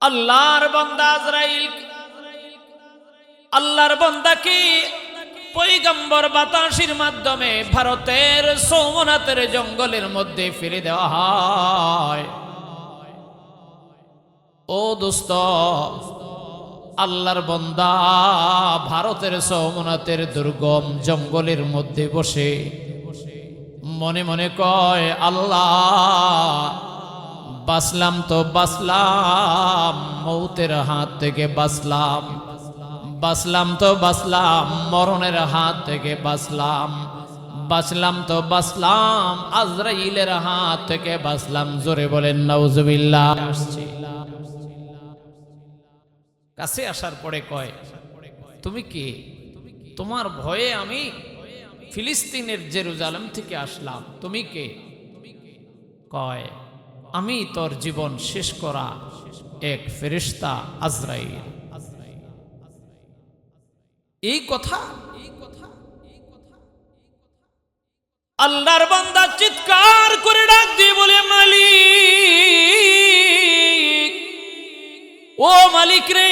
আল্লাহর বান্দা আজরাইল আল্লাহর বান্দাকে পয়গম্বর বাতাসের মাধ্যমে ভারতের সোমনাথের জঙ্গলের মধ্যে ফিরে দেওয়া হয়। ও দোস্ত, আল্লাহর বান্দা ভারতের সোমনাথের দুর্গম জঙ্গলের মধ্যে বসে মনে মনে কয়, আল্লাহ বাঁচলাম তো বাঁচলাম, মৌতের হাত থেকে বাঁচলাম, বাঁচলাম তো বাঁচলাম, মরণের হাত থেকে বাঁচলাম, বাঁচলাম তো বাঁচলাম, আজরাইলের হাত থেকে বাঁচলাম। জোরে বলেন নাউজুবিল্লাহ। কাছে আসার পরে কয়, তুমি কি? তোমার ভয়ে আমি ফিলিস্তিনের জেরুজালেম থেকে আসলাম। তুমি কে? কয়, আমি তোর জীবন শেষ করা এক ফেরেশতা আজরাইল। এই কথা আল্লাহর বান্দা চিৎকার করে ডাক দিয়ে বলে, মালিক, ও মালিক রে,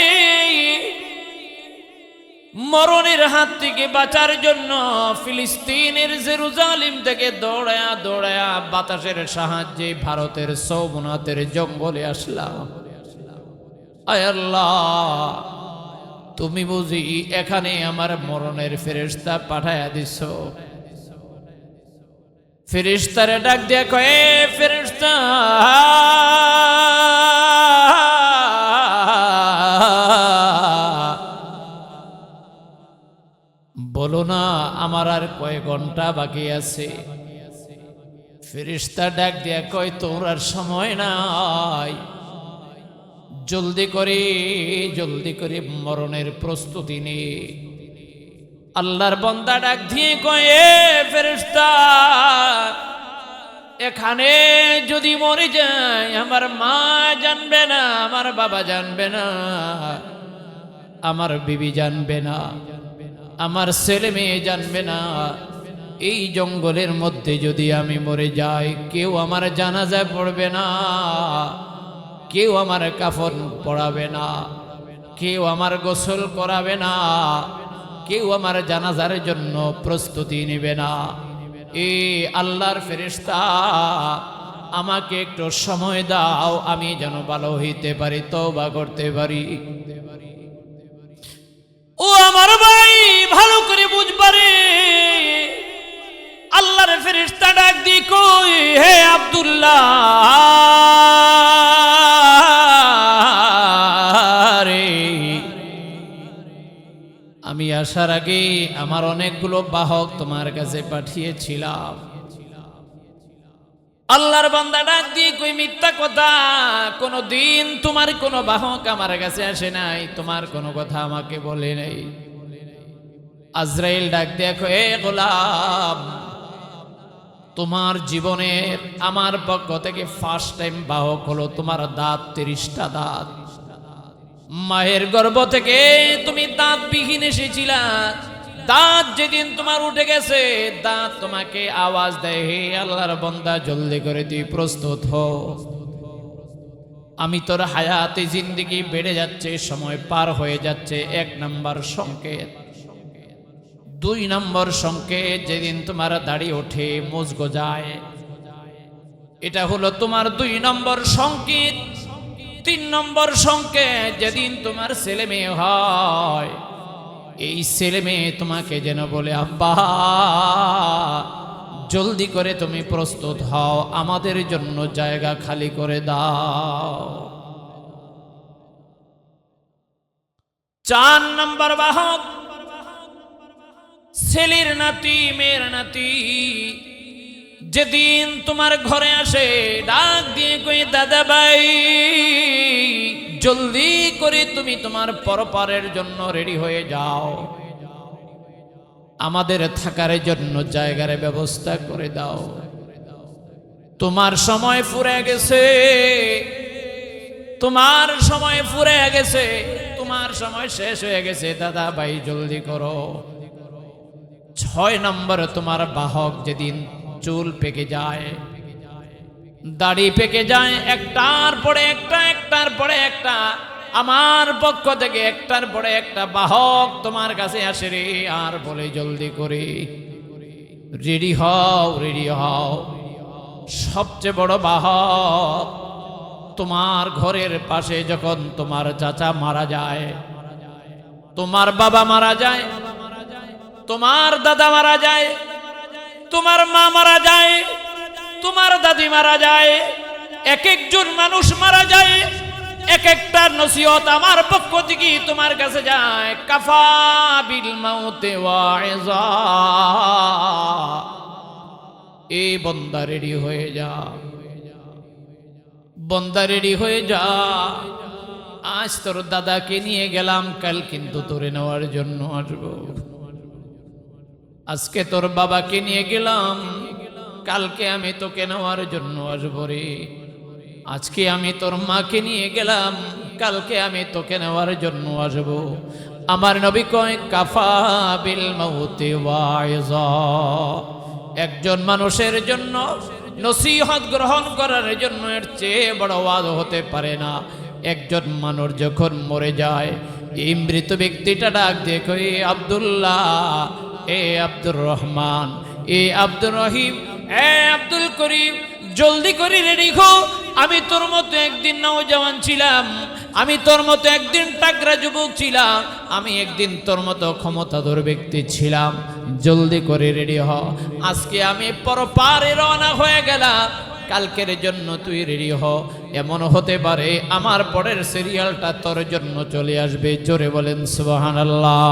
মরণের হাত থেকে বাঁচার জন্য ফিলিস্তিনের জেরুজালেম থেকে দৌড়ায়া দৌড়ায়া বাতাসের সাহায্যে ভারতের সোমনাথের জঙ্গলে আসলাম। আয় আল্লাহ, তুমি বুঝি এখানে আমার মরণের ফেরেশতা পাঠায়া দিছ? ফেরেশতারে ডাক দিয়া কয়ে, ফেরেশতা, বলো না আমার আর কয় ঘন্টা বাকি আছে? ফেরেশতা ডাক দিয়া কয়, তোর আর সময় নাই, জলদি করে মরণের প্রস্তুতি নে। আল্লাহর বান্দা ডাক দিয়ে কয়, ফেরেশতা, এখানে যদি মরে যায় আমার মা জানবে না, আমার বাবা জানবে না, আমার বিবি জানবে না, আমার ছেলে মেয়ে জানবে না। এই জঙ্গলের মধ্যে যদি আমি মরে যাই, কেউ আমার জানাজায় পড়বে না, কেউ আমার কাফন পরাবে না, কেউ আমার গোসল করাবে না, কেউ আমার জানাজার জন্য প্রস্তুতি নেবে না। এই আল্লাহর ফেরেশতা, আমাকে একটু সময় দাও, আমি যেন ভালো হইতে পারি, তওবা করতে পারি। ও আমার ভাই, ভালো করে বুঝবারে, আল্লাহর ফেরেশতা ডাক দি কই, হে আব্দুল্লাহ রে, আমি আসার আগে আমার অনেকগুলো বাহক তোমার কাছে পাঠিয়েছিলাম। আল্লাহর বান্দা ডাক দিয়ে কই, মিথ্যা কথা, কোনদিন তোমার কোনো বাহক আমার কাছে আসে নাই, তোমার কোনো কথা আমাকে বলে নাই। আজরাইল ডাক দিয়ে কই, এ গোলাম, তোমার জীবনের আমার পক্ষ থেকে ফার্স্ট টাইম বাহক হলো তোমার দাঁত, 30টা দাঁত। মায়ের গর্ভ থেকে তুমি দাঁত বিহীন এসেছিলা, দাঁত যেদিন তোমার উঠে গেছে, দাঁত তোমাকে আওয়াজ দেয়, হে আল্লাহর বান্দা, জলদি করে তুই প্রস্তুত হো। আমি তোর হায়াতে জিন্দেগি বেড়ে যাচ্ছে, সময় পার হয়ে যাচ্ছে। 1 নম্বর সংকেত। 2 নম্বর সংকেত, যেদিন তোমার দাড়ি ওঠে, মুজ গজায়, এটা হলো তোমার 2 নম্বর সংকেত। 3 নম্বর সংকেত, যেদিন তোমার ছেলে মেয়ে হয়, এই ছেলে মেয়ে তোমাকে যেন বলে, আব্বা জলদি করে তুমি প্রস্তুত হও, আমাদের জন্য জায়গা খালি করে দাও। 4 নম্বর বাহক, ছেলের নাতি, মেয়ের নাতি, যেদিন তোমার ঘরে আসে, ডাক দিয়ে কই, দাদা ভাই জলদি করে তুমি তোমার পরপারের জন্য রেডি হয়ে যাও, আমাদের থাকার জন্য জায়গার ব্যবস্থা করে দাও। তোমার সময় ফুরে গেছে, তোমার সময় ফুরে গেছে, তোমার সময় শেষ হয়ে গেছে, দাদা ভাই জলদি করো। 6 নম্বর তোমার বাহক, যেদিন চুল পেকে যায়, দাড়ি পেকে যায় একটার পরে একটা, একটার পরে একটা। আমার পক্ষ থেকে একটার পরে একটা বাহক তোমার কাছে আসে রে, আর বলে জলদি করে রেডি হও, রেডি হও। সবচেয়ে বড় বাহক, তোমার ঘরের পাশে যখন তোমার চাচা মারা যায়, তোমার বাবা মারা যায়, তোমার দাদা মারা যায়, তোমার মা মারা যায়, তোমার দাদি মারা যায়, এক একজন মানুষ মারা যায়, এক একটা নসিহত আমার পক্ষ থেকে তোমার কাছে যায়। কাফা বিল মাউতে ওয়াইজা, এই বন্দা রেডি হয়ে যা, বন্দা রেডি হয়ে যা। আজ তোর দাদাকে নিয়ে গেলাম, কাল কিন্তু তোরে নেওয়ার জন্য আসবো। আজকে তোর বাবাকে নিয়ে গেলাম, কালকে আমি তোকে নেওয়ার জন্য আসবো রে। আজকে আমি তোর মাকে নিয়ে গেলাম, কালকে আমি তোকে নেওয়ার জন্য আসবো। আমার নবী কয় কাফা বিল মাউতি ওয়াইজা, একজন মানুষের জন্য নসিহত গ্রহণ করার জন্য এর চেয়ে বড় ওয়াজ হতে পারে না। একজন মানুষ যখন মরে যায়, এই মৃত ব্যক্তিটা ডাক দিয়ে কই আব্দুল্লাহ, এ আব্দুর রহমান, এ আব্দুর রহিম, এ আব্দুল করিম, জলদি করে রেডি হো। আমি তোর মতো একদিন নওজওয়ান ছিলাম, আমি তোর মতো একদিন টাকরা যুবক ছিলাম, আমি একদিন তোর মতো ক্ষমতাধর ব্যক্তি ছিলাম। জলদি করে রেডি হ, আজকে আমি পরপারে রওনা হয়ে গেলাম, কালকের জন্য তুই রেডি হ। এমন হতে পারে আমার পরের সিরিয়ালটা তোর জন্য চলে আসবে। জোরে বলেন সুবহানাল্লাহ।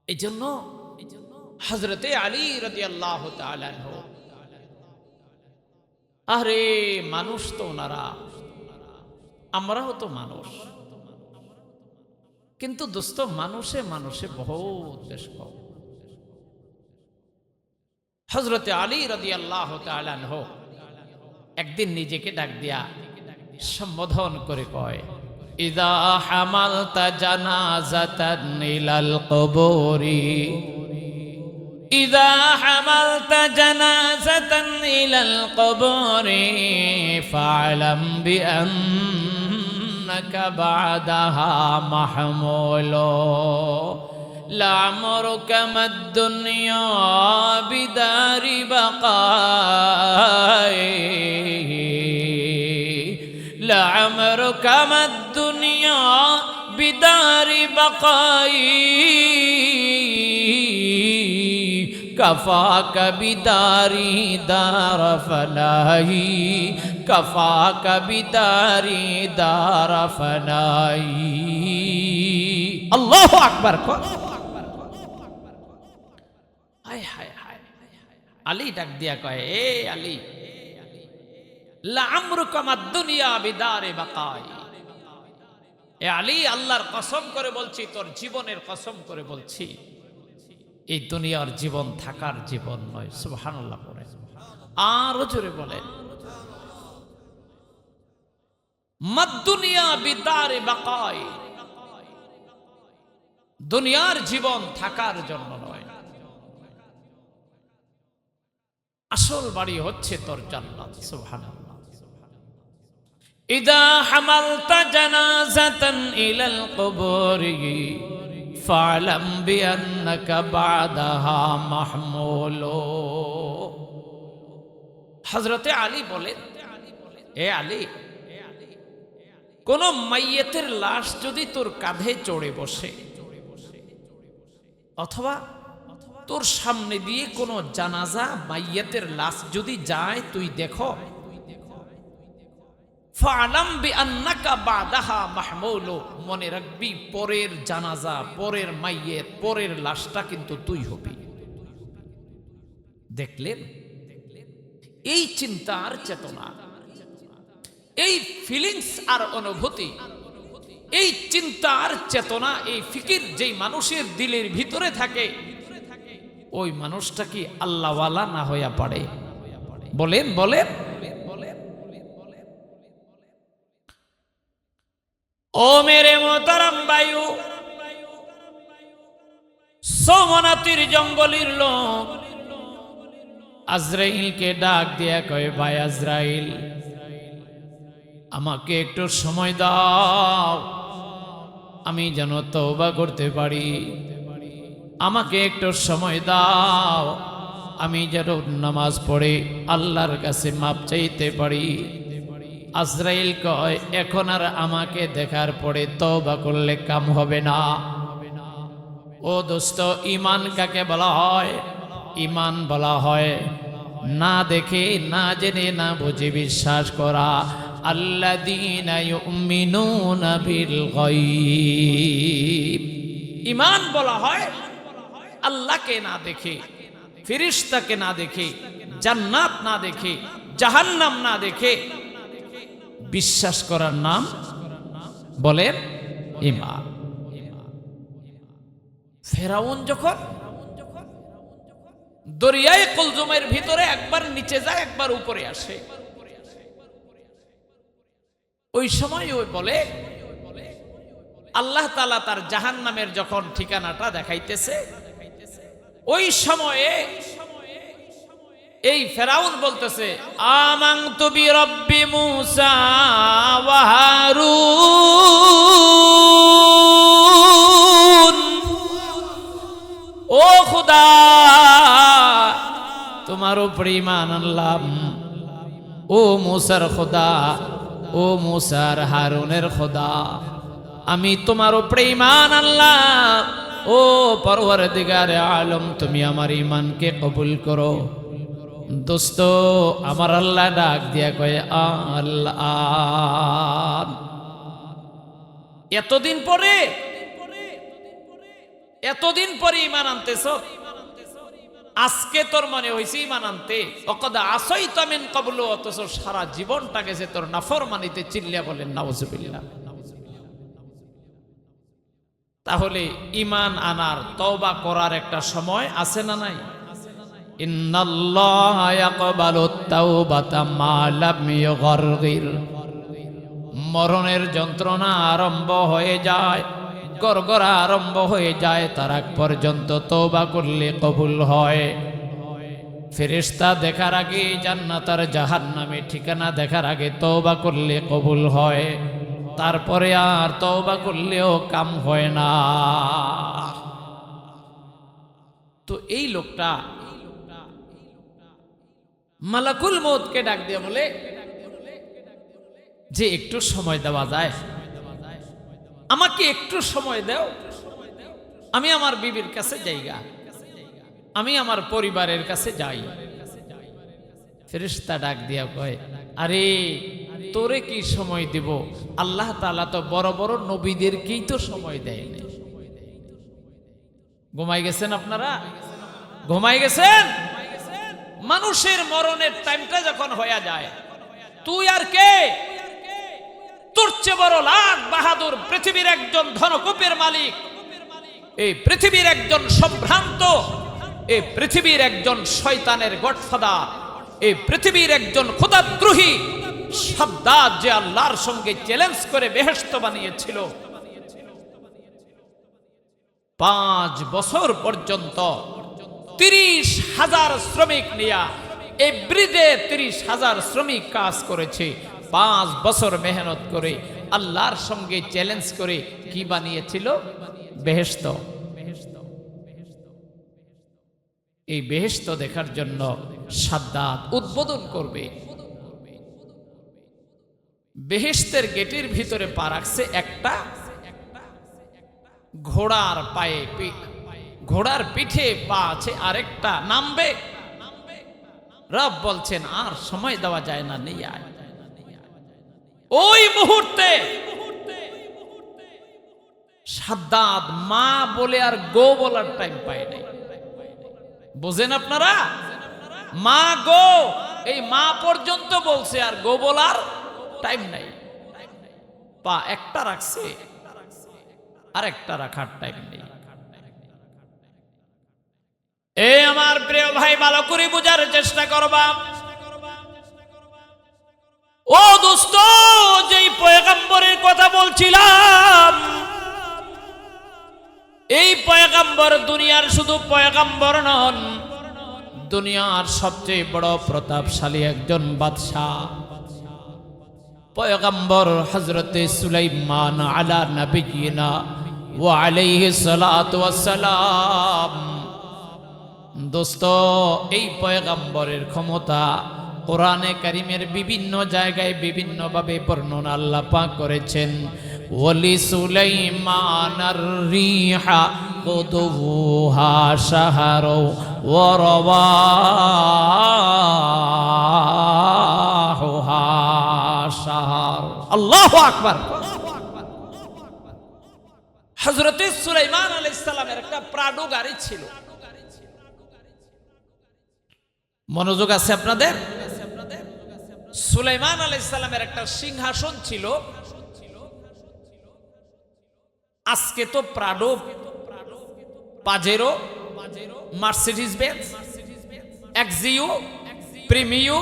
এই জন্য হযরতে আলী রাদিয়াল্লাহু তাআলা আনহু, আরে মানুষ তো ওনারা, আমরাও তো মানুষ, কিন্তু দোস্ত মানুষে মানুষে বহুত বেশ কম। হযরতে আলী রাদিয়াল্লাহু তাআলা আনহু একদিন নিজেকে ডাক দিয়া সম্বোধন করে কয়, ইযা হামালতা জানাজাতান ইলাল কবরি, ইযা হামালতা জানাজাতান ইলাল কবরি ফা'লাম বিআন্নাকা বা'দাহা মাহমুলু লা'মরুকা মাদ-দুনিয়া বিদারি বাকাই, লা'মরুকা মাদ-দুনিয়া বিদারি বাকাই, কাফাকা বিদারি দার ফানাহি, কাফাকা বিদারি দার ফানাহি। আল্লাহু আকবার। হায় হায় হায়। আলী ডাক দিয়া কয়, এ আলী, লা'মরুকা মাদ-দুনিয়া বিদারি বাকাই, এ আলী, আল্লাহর কসম করে বলছি, তোর জীবনের কসম করে বলছি, এই দুনিয়ার জীবন থাকার জীবন নয়। সুবহানাল্লাহ পড়ে আরো জোরে বলেন, মাদ-দুনিয়া বিদারি বাকাই, দুনিয়ার জীবন থাকার জন্য নয়, আসল বাড়ি হচ্ছে তোর জান্নাত। সুবহানাল্লাহ। ইযা হামালতা জানাজাতান ইলাল কবরি ফা'লাম বিআন্নাকা বা'দাহা মাহমুলু। হযরতে আলী বলেন, এ আলী, কোন মাইয়িতের লাশ যদি তোর কাঁধে চড়ে বসে, অথবা তোর সামনে দিয়ে কোন জানাজা মাইয়িতের লাশ যদি যায়, তুই দেখো, ফা'লাম বিআন্নাকা বা'দাহা মাহমুলু, মনে রাখবি পরের জানাজা, পরের মাইয়িত, পরের লাশটা কিন্তু তুই হবি। দেখলেন এই চিন্তা আর চেতনা, এই ফিলিংস আর অনুভূতি, এই চিন্তা আর চেতনা, এই ফিকির যেই মানুষের দিলের ভিতরে থাকে, ওই মানুষটা কি আল্লাহওয়ালা না হইয়া পারে? বলেন বলেন। ও মেরে মোহতারাম ভাইও, সোমনাথের জঙ্গলের লোক, আজরাইলকে ডাক দিয়া কয়, ভাই আজরাইল, আমাকে একটু সময় দাও, আমি যেন তওবা করতে পারি। আমাকে একটু সময় দাও, আমি যেন নামাজ পড়ে আল্লাহর কাছে মাপ চাইতে পারি। আজরাইল কয়, এখন আর আমাকে দেখার পরে তওবা করলে কাম হবে না। ও দোস্ত, ঈমান কাকে বলা হয়? ঈমান বলা হয় না দেখে, না জেনে, না বুঝে বিশ্বাস করা। আল্লাযীনা ইউমিনুনা বিল গায়ব। ঈমান বলা হয় আল্লাহকে না দেখে, ফেরেশতাকে না দেখে, জান্নাত না দেখে, জাহান্নাম না দেখে বিশ্বাস করার নাম বলেন ঈমান। ফেরাউন যখন দরিয়ায় কুলজুমের ভিতরে একবার নিচে যায়, একবার উপরে আসে, ওই সময় ওই বলে, আল্লাহ তাআলা তার জাহান্নামের যখন ঠিকানাটা দেখাইতেছে, ওই সময়ে এই ফেরাউন বলতেছে, আমানতু বিরব্বি মূসা ওয়া হারুন। ও খোদা, তোমার উপরে ঈমান আনলাম, ও মূসার খোদা, ও মূসার হারুনের খোদা, আমি তোমার উপরে ঈমান আনলাম। ও পরওয়ারদিগারে আলম, তুমি আমার ঈমানকে কবুল করো। দোস্ত, আমার আল্লাহ ডাক দিয়া কয়, আল্লাহ, এতদিন পরে ঈমান আনতেছ, আজকে তোর মনে হইছে ঈমান আনতে? ওয়াকাদ আসাইতা মিন ক্বাবলু, অথচ সারা জীবনটা গেছে তোর নাফরমানিতে। চিল্লা বলেন নাউজুবিল্লাহ। তাহলে ঈমান আনার, তওবা করার একটা সময় আছে না নাই? ইন্নাল্লাহা ইয়াকবালুত তাওবাতা মা লাম ইউগারগির। মরণের যন্ত্রণা আরম্ভ হয়ে যায়, গড়গড়া আরম্ভ হয়ে যায়, তার আগ পর্যন্ত তওবা করলে কবুল হয়। ফেরেশতা দেখার আগে, জান্নাত আর জাহান্নামে ঠিকানা দেখার আগে তওবা করলে কবুল হয়, তারপরে আর তওবা করলেও কাম হয় না। তো এই লোকটা মালাকুল মউতকে ডাক দিয়ে বলে যে, একটু সময় দেওয়া যায়? আমাকে একটু সময় দাও, আমি আমার বিবির কাছে যাইগা, আমি আমার পরিবারের কাছে যাই। ফেরেশতা ডাক দিয়া কয়, আরে তোরে কি সময় দিব? আল্লাহ তাআলা তো বড় বড় নবীদেরকেই তো সময় দেয় না। ঘুমাই গেছেন আপনারা? ঘুমাই গেছেন? মানুষের মরণের টাইমটা যখন হয়ে যায়, তুই আর কে? তোর চেয়ে বড় লাখ বাহাদুর পৃথিবীর একজন ধনকুপের মালিক, এই পৃথিবীর একজন সম্ভ্রান্ত, এই পৃথিবীর একজন শয়তানের গডফাদার, এই পৃথিবীর একজন খোদাদ্রোহী শাদ্দাদ, যে আল্লাহর সঙ্গে চ্যালেঞ্জ করে বেহেশত বানিয়েছিল, 5 বছর পর্যন্ত 30,000 শ্রমিক নিয়া এই ব্রিজে 30,000 শ্রমিক কাজ করেছে। 5 বছর মেহনত করে আল্লাহর সঙ্গে চ্যালেঞ্জ করে কি বানিয়েছিল? বেহেশত। এই বেহেশত দেখার জন্য শাদ্দাদ উদ্বোধন করবে। বেহেশতের গেটের ভিতরে পা রাখছে একটা ঘোড়ার পায়ে, ঘোড়ার পিঠে পা আছে আরেকটা, নামবে। রব বলছেন আর সময় দেওয়া যায় না, নেই আয়। ওই মুহূর্তে শাদ্দাদ মা বলে আর গো বলার টাইম পায় নাই। বুঝেন আপনারা? মা গো, এই মা পর্যন্ত বলছে, আর গো বলার টাইম নাই। পা একটা রাখছে, আর একটা রাখার টাইম নেই। এই আমার প্রিয় ভাই, ভালো করে বোঝার চেষ্টা করবা। ও দোস্ত, যেই পয়গম্বরের কথা বলছিলাম, এই পয়গম্বর দুনিয়ার শুধু পয়গম্বর নন, দুনিয়ার সবচেয়ে বড় প্রতাপশালী একজন বাদশাহ পয়গম্বর হযরতে সুলাইমান আলা নবিয়িনা ওয়া আলাইহিস সালাতু ওয়াস সালাম। দোস্ত, এই পয়গম্বরের ক্ষমতা কোরআনে কারীমের বিভিন্ন জায়গায় বিভিন্নভাবে বর্ণনা আল্লাহ পাক করেছেন। ওয়ালি সুলাইমানার রিহা গুদুহা শাহরু ওয়া রাওয়াহুহা শাহর। আল্লাহু আকবার। হযরতে সুলাইমান আলাইহিস সালামের একটা প্রাডো গাড়ি ছিল। মনোযোগ আছে আপনাদের? সুলাইমান আলাইহিস সালামের একটা সিংহাসন ছিল। আজকে তো Prado, Pajero, Mercedes Benz, Axio, Premio,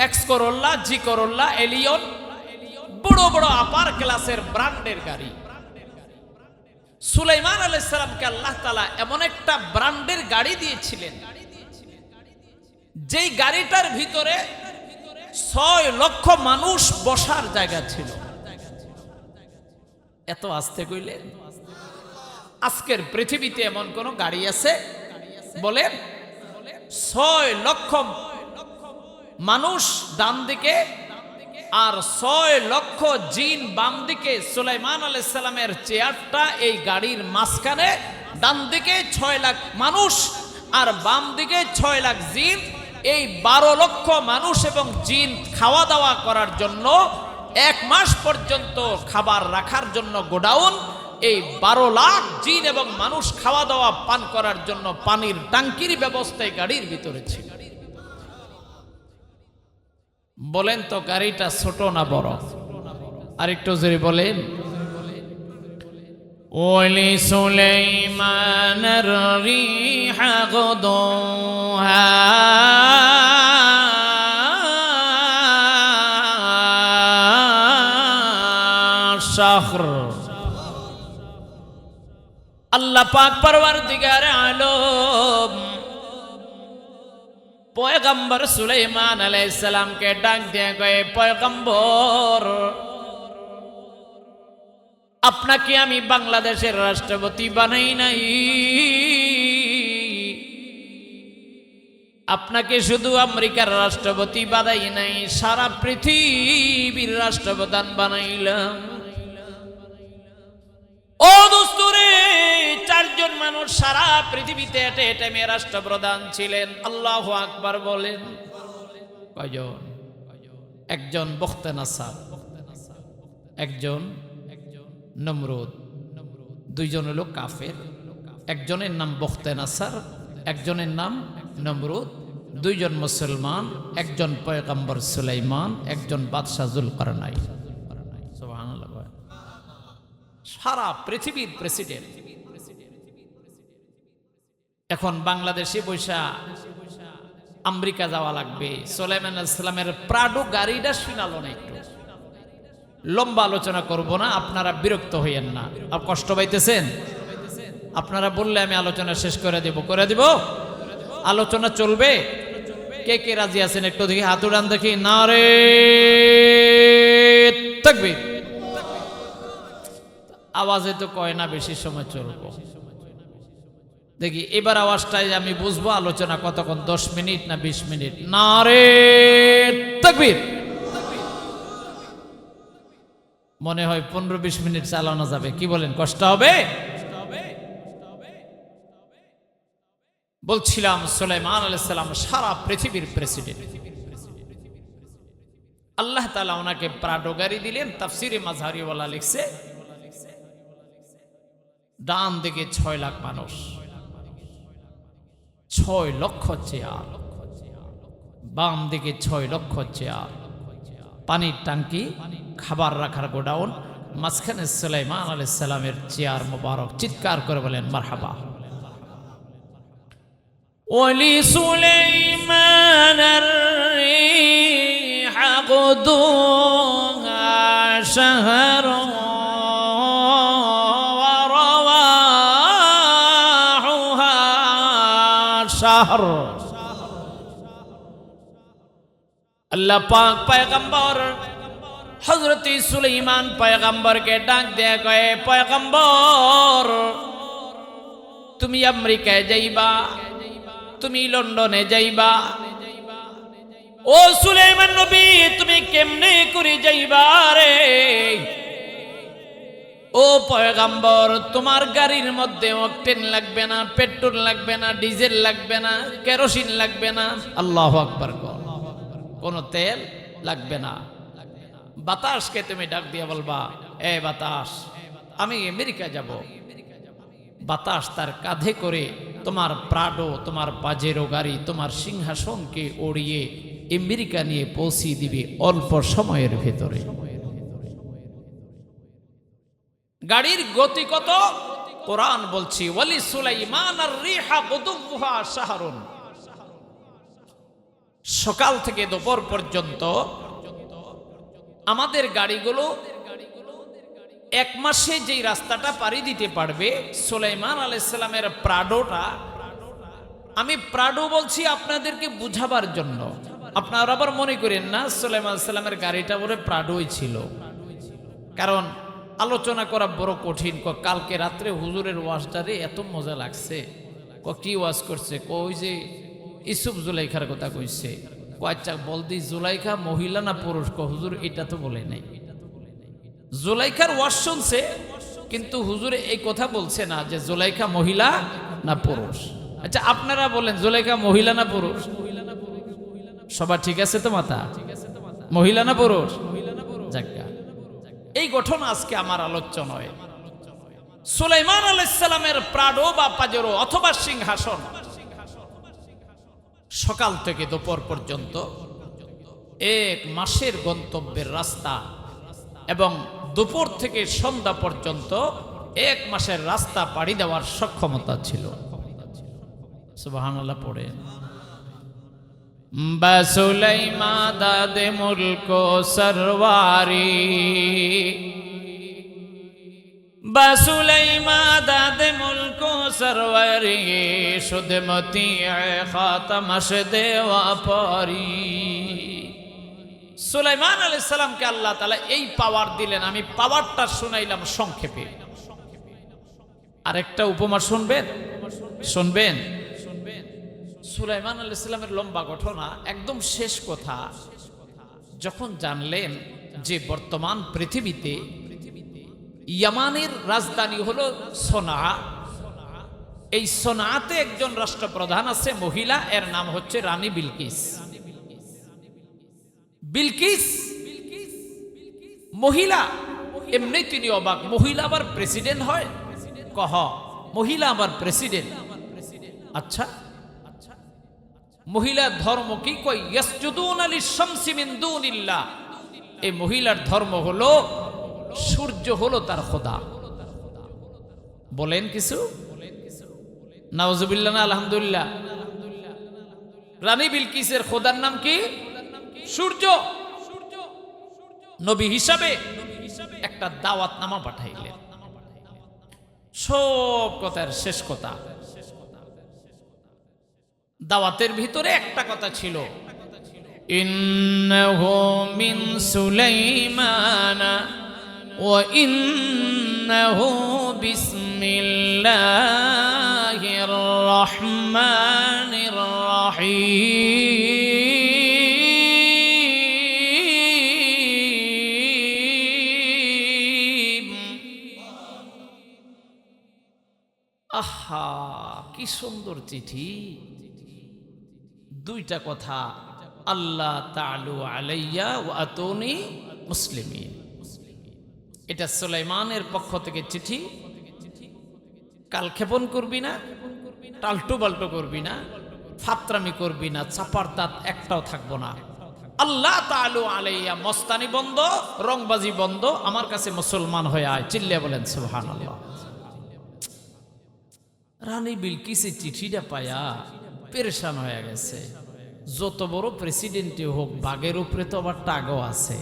X Corolla, G Corolla, Allion, বড় বড় আপার ক্লাসের ব্র্যান্ডের গাড়ি। সুলাইমান আলাইহিস সালামকে আল্লাহ তাআলা এমন একটা ব্র্যান্ডের গাড়ি দিয়েছিলেন, যেই গাড়িটার ভিতরে 6 লক্ষ মানুষ বসার জায়গা ছিল। এত আস্তে কইলেন? আজকের পৃথিবীতে এমন কোন গাড়ি আছে বলেন? 6 লক্ষ মানুষ ডান দিকে আর 6 লক্ষ জিন বাম দিকে। সুলাইমান আলাইহিস সালামের চেয়ারটা এই গাড়ির মাঝখানে। ডান দিকে 6 লাখ মানুষ আর বাম দিকে 6 লাখ জিন। এই 12 লক্ষ মানুষ এবং জিন খাওয়া দাওয়া করার জন্য 1 মাস পর্যন্ত খাবার রাখার জন্য গোডাউন। এই 12 লাখ জিন এবং মানুষ খাওয়া দাওয়া পান করার জন্য পানির ট্যাঙ্কির ব্যবস্থা গাড়ির ভিতরে ছিল। বলেন তো গাড়িটা ছোট না বড়? আর একটু জোরে বলেন। ওয়ালি সুলাইমানার রিহা গুদুহা শাহর। আল্লাহ পাক পরওয়ারদিগারে আলম পয়গম্বর সুলাইমান আলাইহিস সালামকে ডাক দিয়ে কয়, পয়গম্বর, আপনাকে আমি বাংলাদেশের রাষ্ট্রপতি বানাই নাই, আপনাকে শুধু আমেরিকার রাষ্ট্রপতি বানাই নাই, সারা পৃথিবীর রাষ্ট্রপ্রধান বানাইলাম। ও দোস্তরে, 4 জন মানুষ সারা পৃথিবীতে এটে এটে মেয়ে রাষ্ট্রপ্রধান ছিলেন। আল্লাহু আকবার বলেন। কয়জন? একজন বখতেনাসার, একজন নমরুদ, 2 জন হলো কাফের। একজনের নাম বখতেনাসার, একজনের নাম নমরুদ। 2 জন মুসলমান, একজন পয়গম্বর সুলাইমান, একজন বাদশাহ যুলকারনাইন। সুবহানাল্লাহ। সারা পৃথিবীর প্রেসিডেন্ট। এখন বাংলাদেশে বৈশা আমেরিকা যাওয়া লাগবে। সুলাইমান আলাইহিস সালামের প্রাডো গাড়িটা শুনালো না। একটু লম্বা আলোচনা করব না, আপনারা বিরক্ত হইয়েন না। আর কষ্ট পাইতেছেন? আপনারা বললে আমি আলোচনা শেষ করে দেব। করে দিব? আলোচনা চলবে? কে কে রাজি আছেন একটু দেখি হাত উড়ান দেখি। নারে তাকবীর। আওয়াজে তো কয় না বেশি সময় চলবো। দেখি এবার আওয়াজটাই আমি বুঝবো আলোচনা কতক্ষণ, 10 মিনিট না 20 মিনিট। নারে তাকবীর। মনে হয় 15-20 মিনিট চালানো যাবে। কি বলেন, কষ্ট হবে? বলছিলাম সুলাইমান আলাইহিস সালাম সারা পৃথিবীর প্রেসিডেন্ট। আল্লাহ তাআলা ওনাকে প্রাডো গাড়ি দিলেন। তাফসিরে মাযহারিওয়ালা লিখছে, ডান দিকে 6 লাখ মানুষ, 6 লক্ষ চেয়ার, বাম দিকে 6 লক্ষ চেয়ার, পানির ট্যাঙ্কি, খাবার রাখার গোডাউন, মাঝখানে সুলাইমান আলাইহিস সালামের চেয়ার মোবারক। চিৎকার করে বলেন মারহাবা। ওয়ালি সুলাইমানার রিহা গুদুহা শাহরু ওয়া রাওয়াহুহা শাহর। আল্লাহ পাক পয়গম্বর হযরত সুলাইমান পয়গম্বরকে ডাক দেয়া কয়, পয়গম্বর তুমি আমেরিকায় যাইবা, তুমি লন্ডনে যাইবা। ও সুলাইমান নবী তুমি কেমনে করে যাইবা রে? ও পয়গম্বর তোমার গাড়ির মধ্যে অকটেন লাগবে না, পেট্রোল লাগবে না, ডিজেল লাগবে না, কেরোসিন লাগবে না। আল্লাহু আকবার। কোন তেল লাগবে না। বাতাসকে তুমি ডাক দিয়ে বলবা, এ বাতাস আমি আমেরিকা যাব। বাতাস তার কাঁধে করে তোমার প্রাডো, তোমার পাজেরো গাড়ি, তোমার সিংহাসনকে ওড়িয়ে আমেরিকা নিয়ে পৌঁছে দিবে অল্প সময়ের ভেতরে। গাড়ির গতি কত? কোরআন বলছি ওয়ালি সুলাইমান আর রিহা গুদুহা শাহরুন। সকাল থেকে দুপুর পর্যন্ত আমাদের গাড়িগুলো এক মাসে যেই রাস্তাটা পাড়ি দিতে পারবে, সুলাইমান আলাইহিস সালামের প্রাডোটা, আমি প্রাডো বলছি আপনাদেরকে বুঝাবার জন্য। আপনারা আবার মনে করেন না সুলাইমান আলাইহিস সালামের গাড়িটা বলে প্রাডোই ছিল, কারণ আলোচনা করা বড় কঠিন। কালকে রাত্রে হুজুরের ওয়াজটারে এত মজা লাগছে। কি ওয়াজ করছে? কই যে ইউসুফ জুলাইখার কথা কইছে। আচ্ছা বলদি জুলাইখা মহিলা না পুরুষ? হুজুর এটা তো বলে নাই। জুলাইখার ওয়াজ শুনছে, কিন্তু হুজুরে এই কথা বলছে না যে জুলাইখা মহিলা না পুরুষ। আচ্ছা আপনারা বলেন জুলাইখা মহিলা না পুরুষ? সবার ঠিক আছে তো মাথা? মহিলা না পুরুষ? যাজ্ঞা এই গঠন আজকে আমার আলোচ্য নয়। সুলাইমান আলাইহিস সালামের প্রাডো বা পাজেরো অথবা সিংহাসন সকাল থেকে দুপুর পর্যন্ত এক মাসের গন্তব্যের রাস্তা, এবং দুপুর থেকে সন্ধ্যা পর্যন্ত এক মাসের রাস্তা পাড়ি দেওয়ার সক্ষমতা ছিল। সুবহানাল্লাহ পড়ে। বাসুলাইমা দাদে মুলকো সরওয়ারি, বাসুলাইমা দাদে মুলকো সরওয়ারি, সুদমতি খাতামশ দেওয়া পারি। সুলাইমান আলাইহিস সালামকে আল্লাহ তাআলা এই পাওয়ার দিলেন। আমি পাওয়ারটা শুনাইলাম সংক্ষেপে। আরেকটা উপমা শুনবেন? শুনবেন? সুলাইমান আলাইহিস সালামের লম্বা ঘটনা, একদম শেষ কথা। যখন জানলেন যে বর্তমান পৃথিবীতে ইয়ামানের রাজধানী হলো সোনা, এই সোনাতে একজন রাষ্ট্রপ্রধান আছে মহিলা, এর নাম হচ্ছে রানী বিলকিস। বিলকিস মহিলা, এমনি তিনি অবাক, মহিলা আবার প্রেসিডেন্ট হয়? কহ মহিলা আবার প্রেসিডেন্ট? আচ্ছা মহিলার ধর্ম কি? কই ইয়াসজুদুনা লিশ-শামসি মিন দুনিল্লাহ। এই মহিলার ধর্ম হলো সূর্য হলো তার খোদা। বলেন কিছু? নাউজুবিল্লাহ না আলহামদুলিল্লাহ? রানী বিলকিসের খোদার নাম কি? সূর্য। নবী হিসাবে একটা দাওয়াতনামা পাঠাইলেন। সব কথার শেষ কথা, দাওয়াতের ভিতরে একটা কথা ছিল, ইন্নাহু মিন সুলাইমানা ওয়া ইন্নাহু বিসমিল্লাহির রহমানির রহিম। আহা কি সুন্দর চিঠি! দুইটা কথা, আল্লাহ তাআলু আলাইয়া ওয়া আতুনি মুসলিমিন। এটা সুলাইমানের পক্ষ থেকে চিঠি। কালক্ষেপণ করবি না, টালটু বাল্টু করবি না, ফাত্রামি করবি না, চাপার দাঁত একটাও থাকবো না। আল্লাহ তাআলু আলাইয়া, মস্তানি বন্ধ, রংবাজি বন্ধ, আমার কাছে মুসলমান হয়ে আয়। চিল্লিয়ে বলেন সুবহানাল্লাহ। রানী বিলকিসের চিঠিটা পায়া পেরেশান হয়ে গেছে। যত বড় প্রেসিডেন্টই হোক, বাঘের উপরে তো আবার টাগও আছে।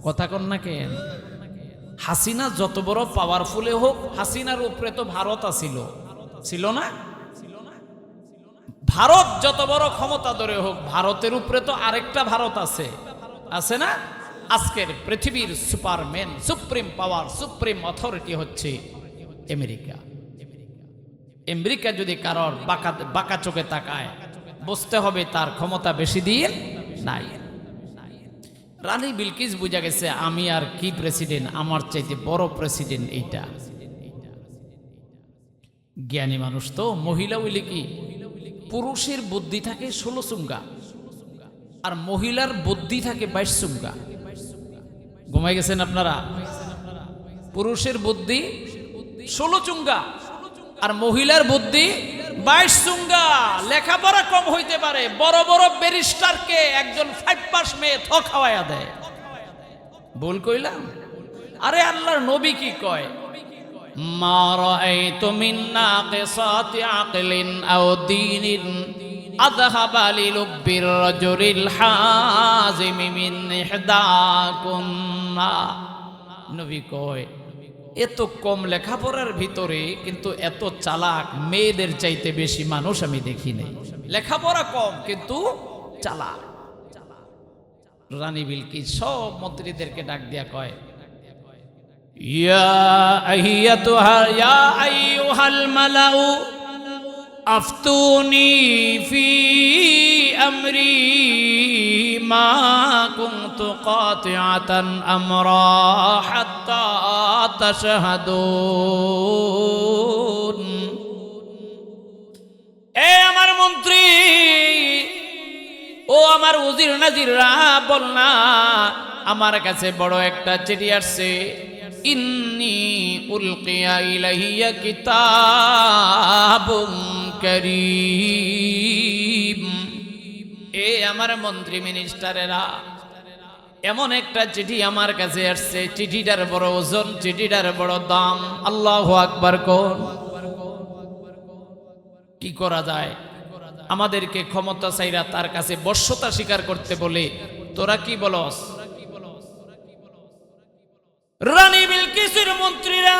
কথা কন না কেন? হাসিনা যত বড় পাওয়ারফুলে হোক, হাসিনার উপরে তো ভারত আছিল, ছিল না? ভারত যত বড় ক্ষমতা ধরে হোক, ভারতের উপরে তো আরেকটা ভারত আছে, আছে না? আজকের পৃথিবীর সুপারম্যান, সুপ্রিম পাওয়ার, সুপ্রিম অথরিটি হচ্ছে আমেরিকা। আমেরিকা যদি কারোর বাঁকা চোখে তাকায়, বুঝতে হবে তার ক্ষমতা বেশি দিন নাই। রানী বিলকিস বুঝা গেছে আমি আর কি প্রেসিডেন্ট, আমার চাইতে বড় প্রেসিডেন্ট এইটা। জ্ঞানী মানুষ তো। মহিলা হইলে কি, পুরুষের বুদ্ধি থাকে 16 চুঙ্গা আর মহিলার বুদ্ধি থাকে 22 চুঙ্গা। ঘুমাই গেছেন আপনারা? পুরুষের বুদ্ধি 16 চুঙ্গা আর মহিলার বুদ্ধি 22 চুঙ্গা। লেখাপড়া কম হইতে পারে, বড় বড় ব্যারিস্টারকে একজন 5 পাস মেয়ে খাওয়াইয়া দেয়। ভুল কইলাম? আরে আল্লাহর নবী কি কয়, মা রাআইতু মিন নাকিসাতি আকলিন আও দীনিন আযহাবা লিলুব্বির রাজুলিল হাযিমি মিন ইহদাকুন্না। নবী কয় এত কম লেখাপড়ার ভিতরে কিন্তু এত চালাক মেয়েদের চাইতে বেশি মানুষ আমি দেখি নাই। লেখাপড়া কম কিন্তু চালাক। রানী বিলকিস সব মন্ত্রীদেরকে ডাক দিয়া কয়, ইয়া আইয়ুহাল মালাউ আফতুনি ফি আমরি মা কুনতু কাতিআতান আমরা হাত্তা তাশহাদুন। এ আমার মন্ত্রী, ও আমার উজির নাজিররা, বল না, আমার কাছে বড় একটা চিঠি আসছে। ইন্নী উলকিয়া ইলাইয়া কিতাবুন কারীম। এ আমার মন্ত্রী মিনিস্টারেরা, এমন একটা চিঠি আমার কাছে আসছে, চিঠিটার বড় ওজন, চিঠিটার বড় দাম। আল্লাহু আকবার কোন। কি করা যায়? আমাদেরকে ক্ষমতা চাইরা তার কাছে বশ্যতা স্বীকার করতে বলে তোরা কি বলস? রানী বিলকিসের মন্ত্রীরা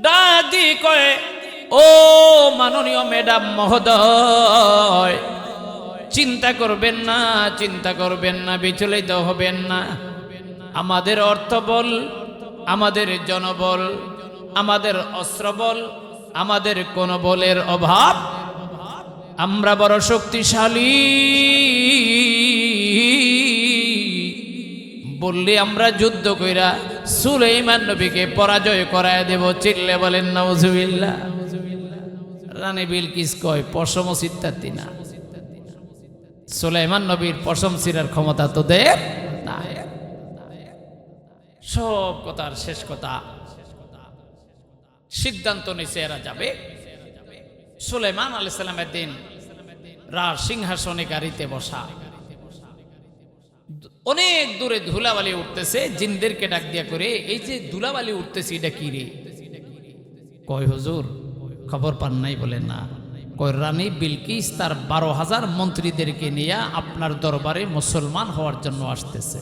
দাদি কয়, ও মাননীয় ম্যাডাম মহোদয়, চিন্তা করবেন না, চিন্তা করবেন না, বিচলিত হবেন না। আমাদের অর্থবল, আমাদের জনবল, আমাদের অস্ত্রবল, আমাদের কোন বলের অভাব, আমরা বড় শক্তিশালী। বললে আমরা যুদ্ধ কইরা সুলাইমান নবীকে পরাজয় করায় দেব। চিল্লে বলেন নাউজুবিল্লাহ। রানী বিলকিস কয়, পশম সিদ্ধার্থী না, সুলাইমান নবীর পশম ছিঁড়ার ক্ষমতা তোদের নাই। সব কথার শেষ কথা, সিদ্ধান্ত নিছে এরা যাবে। সুলাইমান আলাইহিস সালামের দিন রাজ সিংহাসনে গাড়িতে বসা, অনেক দূরে ধুলাবালি উঠতেছে। জিনদেরকে ডাক দিয়া করে, এই যে ধুলাবালি উঠতেছে এটা কি রে? কয় হুজুর খবর পান নাই? বলে না। কয় রানী বিলকিস তার 12,000 মন্ত্রীদেরকে নিয়ে আপনার দরবারে মুসলমান হওয়ার জন্য আসতেছে।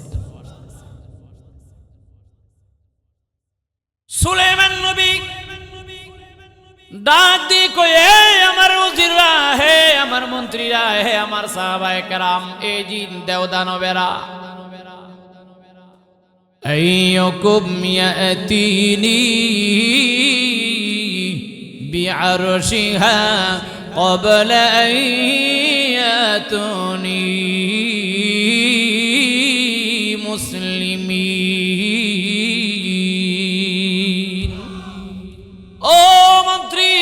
সুলাইমান নবী ডাক দিয়ে কয়, হে আমার উজিররা, হে আমার মন্ত্রীরা, হে আমার সাহাবায়ে কেরাম, এই জিন দেওদানবেরা, আইয়ুকুম ইয়াতিনি বিআরশিহা ক্বাবলা আন ইয়াতুনি মুসলিমিন। ও মন্ত্রী,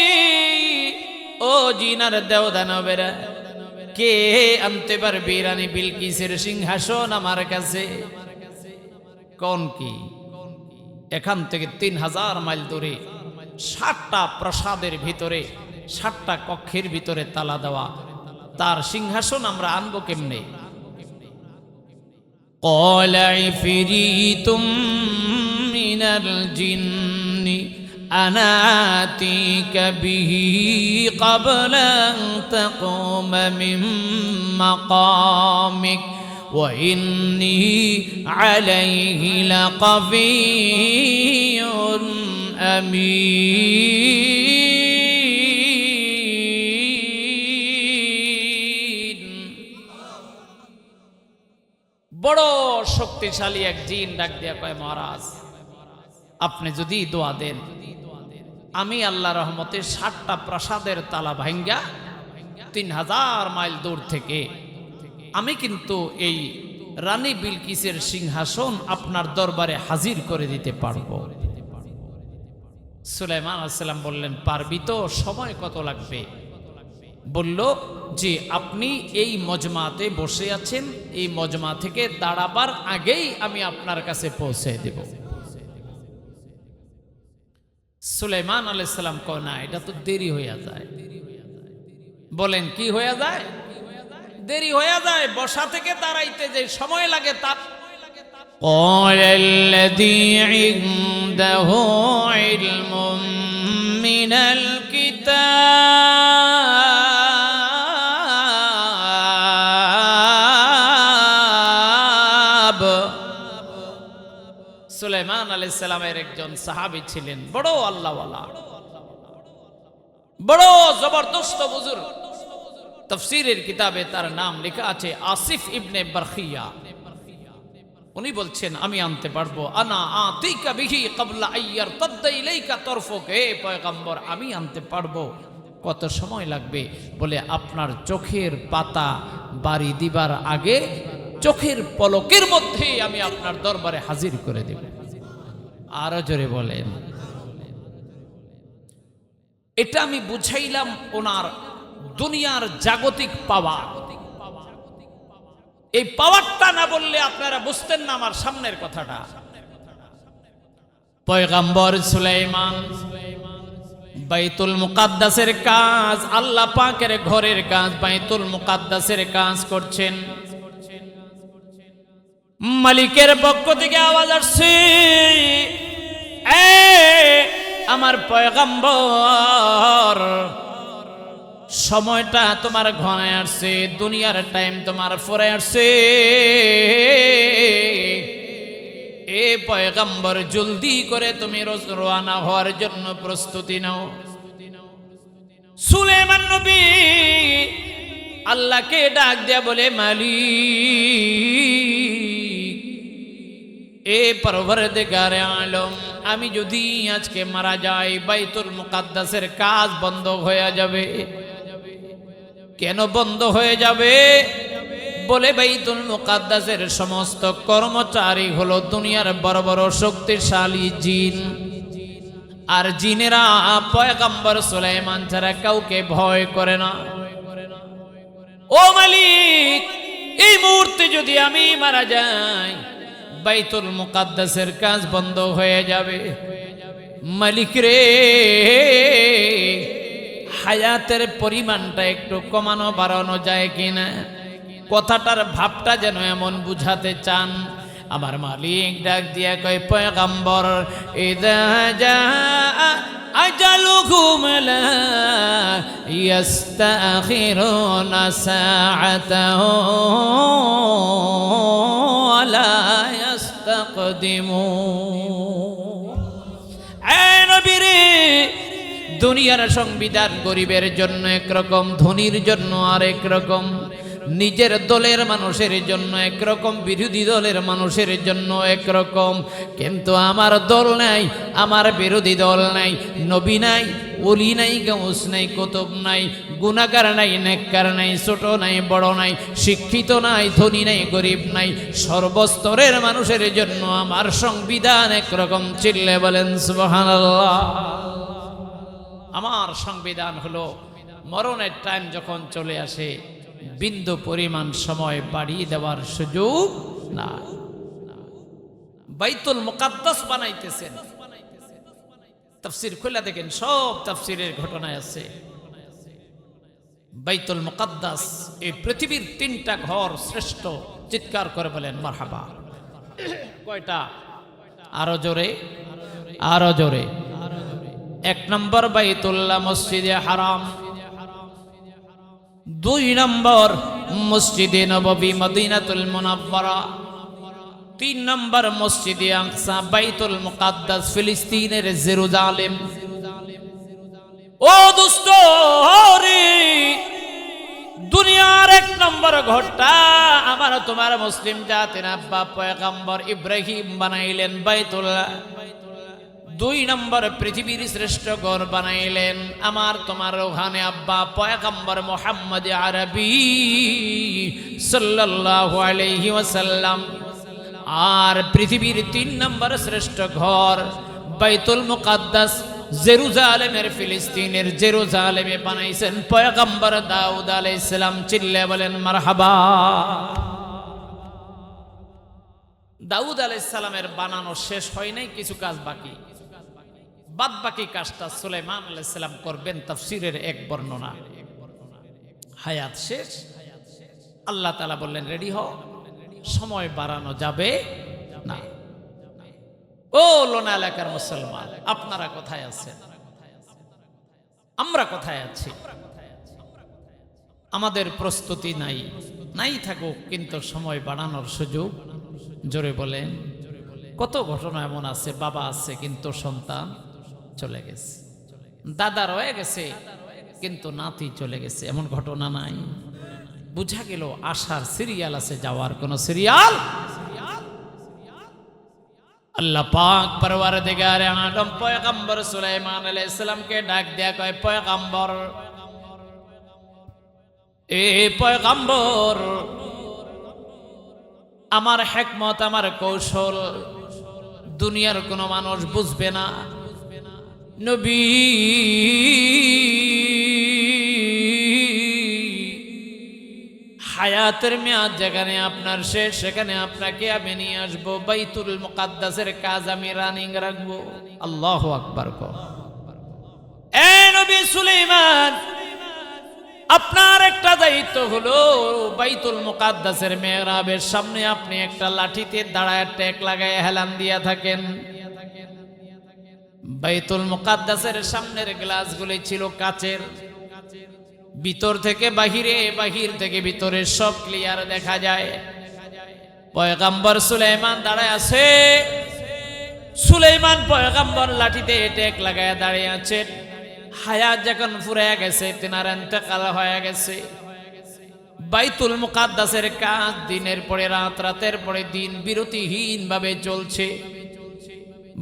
ও জিনার দেওদানবেরা, কে আনতে পারবি রানী বিলকিসের সিংহাসন আমার কাছে? কোন কি? এখান থেকে 3000 মাইল দূরে 7টা প্রাসাদের ভিতরে, 7টা কক্ষের ভিতরে তালা দেওয়া, তার সিংহাসন আমরা আনবো কেমনে? ক্বালা ইফরিতুম মিনাল জিন্নি আনা আতিকা বিহি ক্বাবলা আন তাকুমা মিন মাকামিক ওয়া ইন্নী আলাইহি লাকাবিয়্যুন আমিন। বড় শক্তিশালী এক জিন ডাক দিয়া কয়, মহারাজ আপনি যদি দোয়া দেন, আমি আল্লাহ রহমতে 60টা প্রাসাদের তালা ভাঙ্গা 3000 মাইল দূর থেকে আমি কিন্তু এই রানী বিলকিসের সিংহাসন আপনার দরবারে হাজির করে দিতে পারবো। সুলাইমান আলাইহিস সালাম বললেন, পারবি তো? সময় কত লাগবে? বলল যে আপনি এই মজমাতে বসে আছেন, এই মজমা থেকে দাঁড়াবার আগেই আমি আপনার কাছে পৌঁছে দেব। সুলাইমান আলাইহিস সালাম কয়, না, এটা তো দেরি হইয়া যায়। বলেন কি হইয়া যায়? দেরি হইয়া যায়, বসা থেকে দাঁড়াইতে যে সময় লাগে তার। قال الذي عنده علم من الكتاب সুলাইমান আলাইহিস সালামের একজন সাহাবী ছিলেন, বড় আল্লাহওয়ালা, বড় জবরদস্ত বুজুর্গ। তাফসীরের কিতাবে তার নাম লেখা আছে আসিফ ইবনে বারখিয়া। উনি বলছেন, আমি আনতে পারবো, আনা আতিকা বিহি ক্বাবলা আইয়ারতাদ্দা ইলাইকা তরফুক। হে পয়গম্বর, আমি আনতে পারবো। কত সময় লাগবে? বলে আপনার চোখের পাতা বাড়ি দিবার আগে, চোখের পলকের মধ্যে আমি আপনার দরবারে হাজির করে দেব। আরো জোরে বলেন। এটা আমি বুঝাইলাম ওনার দুনিয়ার জাগতিক পাওয়ার। এই পাওয়ারটা না বললে আপনারা বুঝতেন না আমার সামনের কথাটা। পয়গম্বর সুলাইমান বাইতুল মুকাদ্দাসের কাজ, আল্লাহ পাকের ঘরের কাজ, বাইতুল মুকাদ্দাসের কাজ করছেন। মালিকের পক্ষ থেকে আওয়াজ আসছে, আমার পয়গম্বর, সময়টা তোমার ঘনায় আসছে, দুনিয়ার টাইম তোমার পরে আসছে। এ পয়গম্বর, জলদি করে তুমি রওনা হওয়ার জন্য প্রস্তুতি নাও। সুলাইমান নবী আল্লাহকে ডাক দেয়া বলে, মালিক, এ পরবর্তীকারে আলম, আমি যদি আজকে মারা যাই, বাইতুল মুকাদ্দাসের কাজ বন্ধ হয়ে যাবে। কেন বন্ধ হয়ে যাবে? বলে বাইতুল মুকাদ্দাসের সমস্ত কর্মচারী হলো দুনিয়ার বড় বড় শক্তিশালী জিন, আর জিনেরা পয়গম্বর সুলাইমান ছাড়া কাউকে ভয় করে না। ও মালিক, এই মুহূর্তে যদি আমি মারা যাই, বাইতুল মুকাদ্দাসের কাজ বন্ধ হয়ে যাবে। মালিক রে, হায়াতের পরিমাণটা একটু কমানো বাড়ানো যায় কিনা? কথাটার ভাবটা যেন এমন বুঝাতে চান। আমার মালিক ডাক দিয়া কয়, পয়গম্বর, ইযা জাআ আজালুহুম লা ইস্তাখিরুনা সাআতাও ওয়া লা ইস্তাকদিমুন। এ নবী রে, দুনিয়ার সংবিধান গরিবের জন্য একরকম, ধনীর জন্য আরেক রকম, নিজের দলের মানুষের জন্য একরকম, বিরোধী দলের মানুষের জন্য একরকম। কিন্তু আমার দল নাই, আমার বিরোধী দল নাই, নবী নাই, ওলি নাই, গাউস নাই, কুতুব নাই, গুনাহগার নাই, নেককার নাই, ছোট নাই, বড় নাই, শিক্ষিত নাই, ধনী নাই, গরিব নাই, সর্বস্তরের মানুষের জন্য আমার সংবিধান একরকম। চিল্লে বলেন সুবহানাল্লাহ। আমার সংবিধান হলো মরণের টাইম যখন চলে আসে, বিন্দু পরিমাণ সময় বাড়িয়ে দেওয়ার সুযোগ না। বাইতুল মুকাদ্দাস বানাইতেছেন, তাফসীর খুলে দেখেন, সব তাফসীরের ঘটনায় আছে। বাইতুল মুকাদ্দাস, এই পৃথিবীর 3টা ঘর শ্রেষ্ঠ। চিৎকার করে বলেন মারহাবা। কয়টা? আরো জোরে, আরো জোরে। 1 নম্বর বাইতুল্লাহ মসজিদে হারাম, 2 নম্বর মসজিদে নববী মদিনাতুল মুনাওয়ারা, 3 নম্বর মসজিদে আকসা বাইতুল মুকাদ্দাস ফিলিস্তিনের জেরুজালেম। ও দোস্ত রে, দুনিয়ার এক নম্বর ঘরটা আমার তোমার মুসলিম জাতির আব্বা পয়গম্বর ইব্রাহিম বানাইলেন বাইতুল্লাহ। 2 নম্বর পৃথিবীর শ্রেষ্ঠ ঘর বানাইলেন আমার তোমার ওখানে আব্বা পয়গম্বর মুহাম্মদ আরবি সাল্লাল্লাহু আলাইহি ওয়াসাল্লাম। আর পৃথিবীর 3 নম্বর শ্রেষ্ঠ ঘর বাইতুল মুকাদ্দাস জেরুজালেমের ফিলিস্তিনের জেরুজালেমে বানাইছেন পয়গম্বর দাউদ আলাইহিস সালাম। চিল্লে বলেন মারহাবা। দাউদ আলাইহিস সালামের বানানো শেষ হয় নাই, কিছু কাজ বাকি। বাদ বাকি কাজটা সুলাইমান আলাইহিস সালাম করবেন। তাফসীরের এক বর্ণনা, হায়াত শেষ, আল্লাহ তাআলা বললেন রেডি হও, সময় বাড়ানো যাবে না। ও লোনা এলাকার মুসলমান, আপনারা কোথায় আছেন? আমরা কোথায় আছি? আমাদের প্রস্তুতি নাই, নাই থাকুক, কিন্তু সময় বাড়ানোর সুযোগ। জোরে বলেন। কত ঘটনা এমন আছে, বাবা আছে কিন্তু সন্তান চলে গেছে, দাদা রয়ে গেছে কিন্তু নাতি চলে গেছে, এমন ঘটনা নাই? বুঝা গেল আসার সিরিয়াল আছে, যাওয়ার কোন সিরিয়াল। আল্লাহ পাক পরওয়ারদিগারে আলম পয়গম্বর সুলাইমান আলাইহিস সালামকে ডাক দেয়া কয়, পয়গম্বর, এ পয়গম্বর, আমার হিকমত, আমার কৌশল দুনিয়ার কোনো মানুষ বুঝবে না। নবী, হায়াতের মেয়াদ যেখানে আপনার শেষ, সেখানে আপনাকে আমি নিয়ে আসবো, বাইতুল মুকাদ্দাসের কাজ আমি রানিং রাখবো। আল্লাহু আকবার। এ নবী সুলাইমান, আপনার একটা দায়িত্ব হলো বাইতুল মুকাদ্দাসের মেহরাবের সামনে আপনি একটা লাঠিতে দাঁড়ায় টেক লাগায় হেলান দিয়া থাকেন। বাইতুল মুকাদ্দাসের সামনের গ্লাসগুলি ছিল কাচের, ভিতর থেকে বাহিরে, বাহির থেকে ভিতরে সব ক্লিয়ার দেখা যায়। পয়গম্বর সুলাইমান দাঁড়ায় আছে, সুলাইমান পয়গম্বর লাঠিতে টেক লাগায় দাঁড়িয়ে আছেন। হায়াত যখন ফুরায় গেছে, তেনার ইন্তেকাল হয়ে গেছে। বাইতুল মুকাদ্দাসের কাজ দিনের পরে রাত, রাতের পরে দিন বিরতিহীন ভাবে চলছে।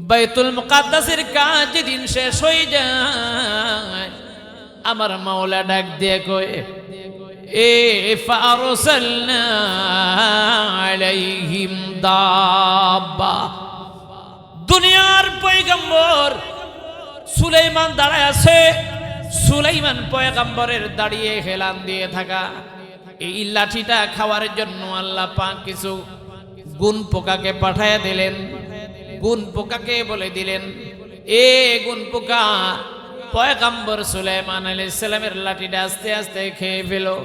বাইতুল মুকাদ্দাসের কাজ যেদিন শেষ হয়ে যায়, আমার মাওলা ডাক দিয়ে কয়, এ ফারসালনা আলাইহিম দাব্বা। দুনিয়ার পয়গম্বর সুলাইমান দাঁড়ায় আছে, সুলাইমান পয়গম্বরের দাঁড়িয়ে হেলান দিয়ে থাকা এই লাঠিটা খাওয়ার জন্য আল্লাহ পাক কিছু গুণ পোকাকে পাঠায় দিলেন। গুণ পোকাকে বলে দিলেন, এ গুণ পোকা, পয়গম্বর সুলাইমান আলাইহিস সালামের লাঠিটা আস্তে আস্তে খেয়ে ফেলো।